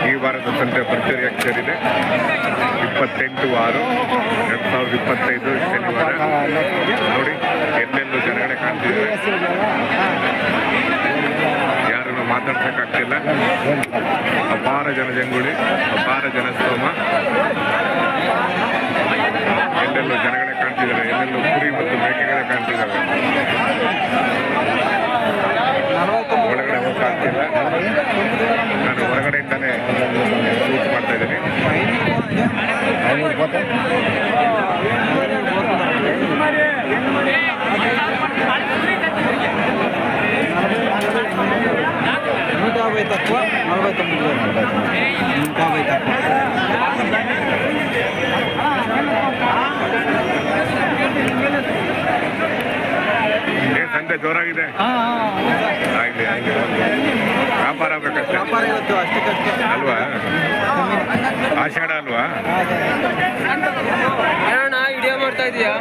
ಈ ವಾರದ ಸಂತೆ ಭರ್ಜರಿಯಾಗಿ ಸೇರಿದೆ. 28/6/2025 ಶನಿವಾರ. ನೋಡಿ ಎಲ್ಲೆಲ್ಲೂ ಜನಗಳೇ ಕಾಣ್ತಿದ್ದಾರೆ. ಯಾರನ್ನು ಮಾತಾಡ್ಸೋಕ್ಕಾಗ್ತಿಲ್ಲ. ಅಪಾರ ಜನಜಂಗುಳಿ, ಅಪಾರ ಜನಸ್ತೋಮ. ಎಲ್ಲೆಲ್ಲೂ ಜನಗಳೇ ಕಾಣ್ತಿದ್ದಾರೆ. ಎಲ್ಲೆಲ್ಲೂ ಕುರಿ ಮತ್ತು ಮೇಕೆಗಳೇ ಕಾಣ್ತಿದ್ದಾವೆ. ಒಳಗಡೆ ಹೋಗ್ತಾಗ್ತಿಲ್ಲ. ನಾನು ಹೊರಗಡೆಯಿಂದಾನೇ ಶೂಟ್ ಮಾಡ್ತಾ ಇದ್ದೀನಿ. తక్కువ 49 తక్కువ. ಸಂತೆ ಜೋರಾಗಿದೆ. ಆಗಲಿ ಆಗಲಿ, ವ್ಯಾಪಾರ ಆಗಬೇಕಷ್ಟೇ ಅಲ್ವಾ? ಆಷಾಢ ಅಲ್ವಾ? ವಿಡಿಯೋ ಮಾಡ್ತಾ ಇದೀಯಾ?